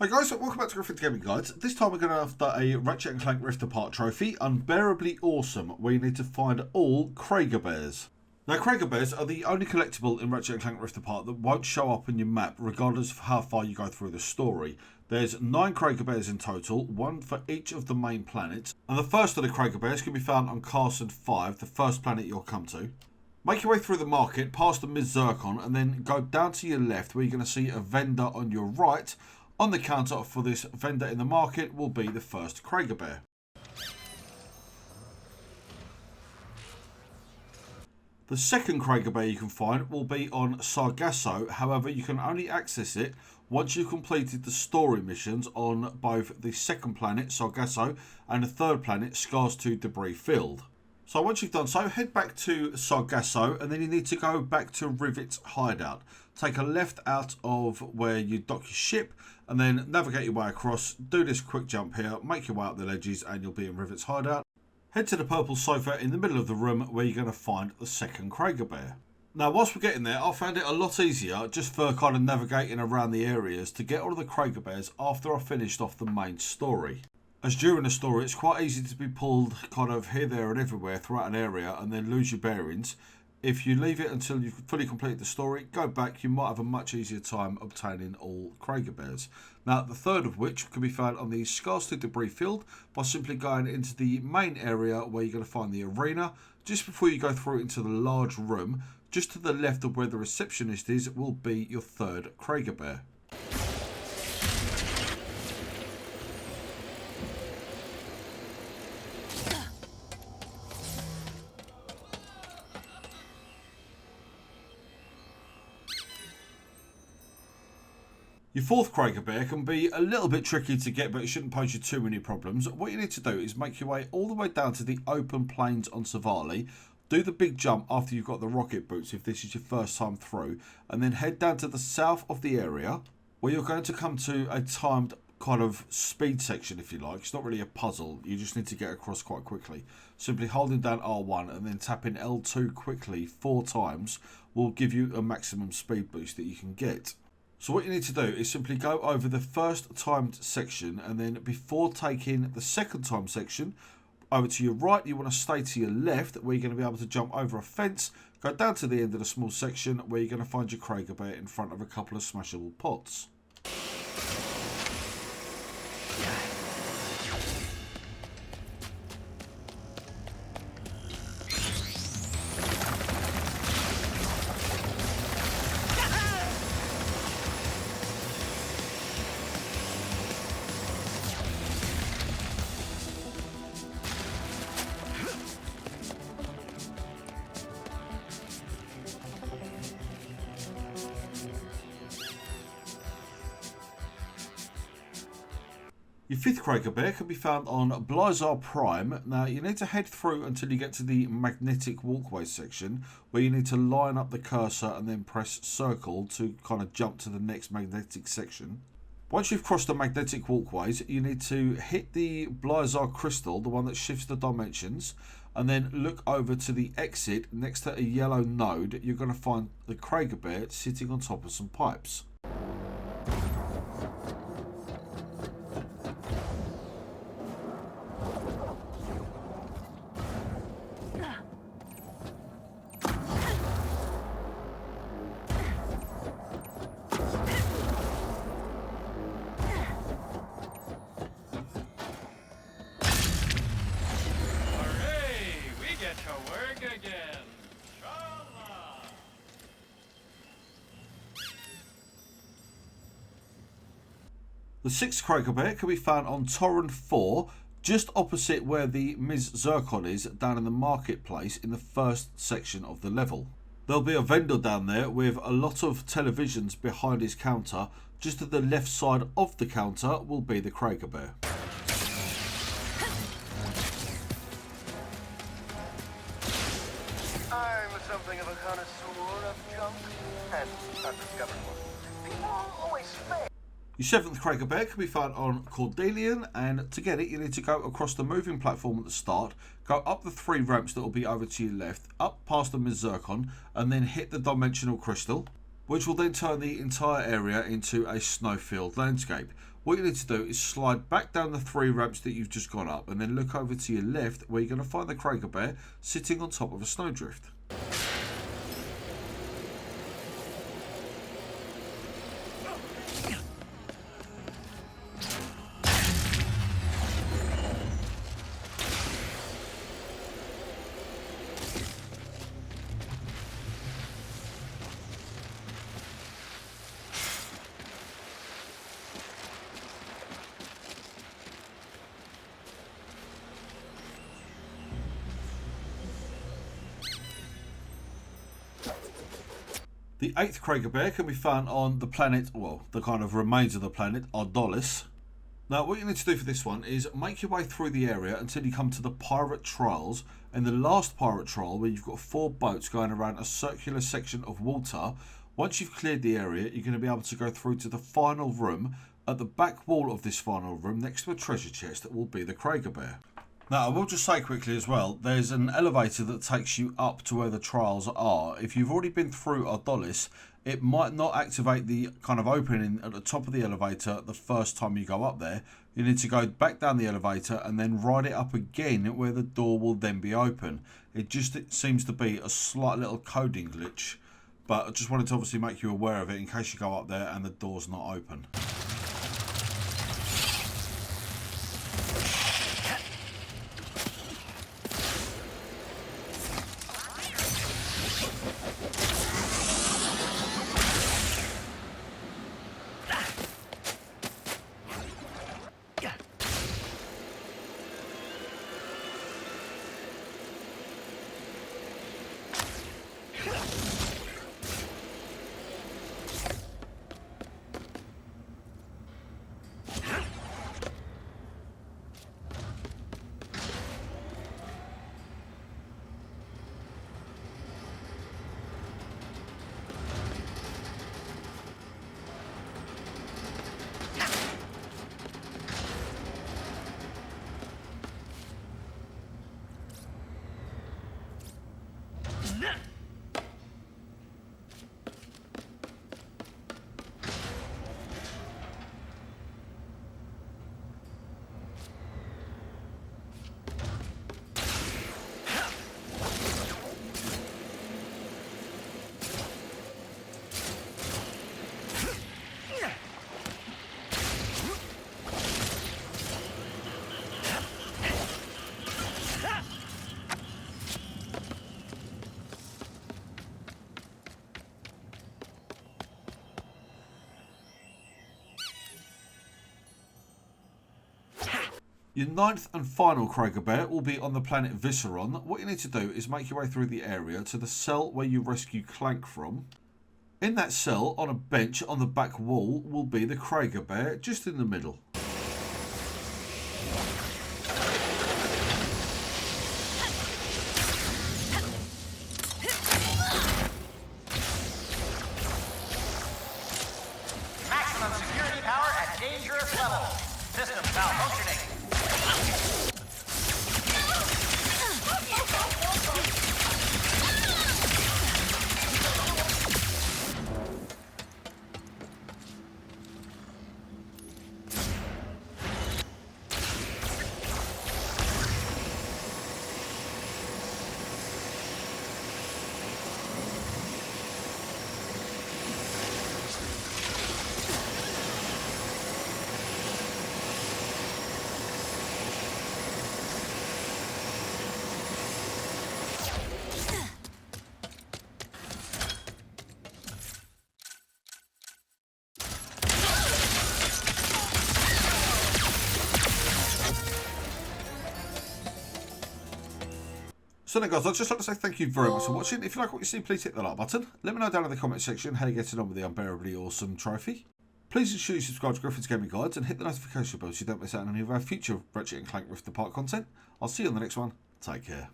Hi guys, welcome back to Griffith's Gaming Guides. This time we're going after a Ratchet and Clank Rift Apart trophy, Unbearably Awesome, where you need to find all CraiggerBears. Now CraiggerBears are the only collectible in Ratchet and Clank Rift Apart that won't show up on your map regardless of how far you go through the story. There's 9 CraiggerBears in total, one for each of the main planets, and the first of the CraiggerBears can be found on Carson 5, the first planet you'll come to. Make your way through the market, past the Ms. Zircon, and then go down to your left where you're going to see a vendor on your right. On the counter for this vendor in the market will be the first CraiggerBear. The second CraiggerBear you can find will be on Sargasso, however you can only access it once you've completed the story missions on both the second planet, Sargasso, and the third planet, Scars to Debris Field. So once you've done so, head back to Sargasso and then you need to go back to Rivet's hideout. Take a left out of where you dock your ship and then navigate your way across. Do this quick jump here, make your way up the ledges and you'll be in Rivet's hideout. Head to the purple sofa in the middle of the room where you're going to find the second CraiggerBear. Now whilst we're getting there, I found it a lot easier just for kind of navigating around the areas to get all of the CraiggerBears after I finished off the main story. As during the story, it's quite easy to be pulled kind of here, there and everywhere throughout an area and then lose your bearings. If you leave it until you've fully completed the story, go back, you might have a much easier time obtaining all CraiggerBears. Now, the third of which can be found on the Scars to Debris Field by simply going into the main area where you're going to find the arena. Just before you go through into the large room, just to the left of where the receptionist is, will be your third CraiggerBear. Your fourth CraiggerBear can be a little bit tricky to get, but it shouldn't pose you too many problems. What you need to do is make your way all the way down to the open plains on Savali. Do the big jump after you've got the rocket boots if this is your first time through. And then head down to the south of the area where you're going to come to a timed kind of speed section, if you like. It's not really a puzzle. You just need to get across quite quickly. Simply holding down R1 and then tapping L2 quickly 4 times will give you a maximum speed boost that you can get. So what you need to do is simply go over the first timed section and then before taking the second timed section over to your right, you want to stay to your left where you're going to be able to jump over a fence, go down to the end of the small section where you're going to find your CraiggerBear in front of a couple of smashable pots. Your fifth CraiggerBear can be found on Blizar Prime. Now you need to head through until you get to the magnetic walkway section where you need to line up the cursor and then press circle to kind of jump to the next magnetic section. Once you've crossed the magnetic walkways, you need to hit the Blizar crystal, the one that shifts the dimensions, and then look over to the exit next to a yellow node. You're going to find the CraiggerBear sitting on top of some pipes. To work again. Inshallah. The sixth CraiggerBear can be found on Torrent 4, just opposite where the Ms. Zircon is, down in the marketplace in the first section of the level. There'll be a vendor down there with a lot of televisions behind his counter. Just to the left side of the counter will be the CraiggerBear. I'm something of a connoisseur of junk and undiscovered one. People always fail. Your seventh CraiggerBear can be found on Cordelian, and to get it you need to go across the moving platform at the start, go up the 3 ramps that will be over to your left, up past the Ms. Zircon, and then hit the dimensional crystal. which will then turn the entire area into a snowfield landscape. What you need to do is slide back down the 3 ramps that you've just gone up and then look over to your left where you're going to find the CraiggerBear sitting on top of a snowdrift. The 8th CraiggerBear can be found on the planet, well, the kind of remains of the planet, Ardolis. Now, what you need to do for this one is make your way through the area until you come to the pirate trials. And the last pirate trial, where you've got 4 boats going around a circular section of water, once you've cleared the area, you're going to be able to go through to the final room. At the back wall of this final room, next to a treasure chest, that will be the CraiggerBear. Now, I will just say quickly as well, there's an elevator that takes you up to where the trials are. If you've already been through Ardolis, it might not activate the kind of opening at the top of the elevator the first time you go up there. You need to go back down the elevator and then ride it up again where the door will then be open. It seems to be a slight little coding glitch, but I just wanted to obviously make you aware of it in case you go up there and the door's not open. Your 9th and final CraiggerBear will be on the planet Visceron. What you need to do is make your way through the area to the cell where you rescue Clank from. In that cell, on a bench on the back wall, will be the CraiggerBear, just in the middle. Maximum security power at dangerous level. System malfunctioning. So then guys, I'd just like to say thank you very much for watching. If you like what you see, please hit the like button. Let me know down in the comment section how you're getting on with the Unbearably Awesome Trophy. Please ensure you subscribe to Griffin's Gaming Guides and hit the notification bell so you don't miss out on any of our future Ratchet and Clank Rift Apart content. I'll see you on the next one. Take care.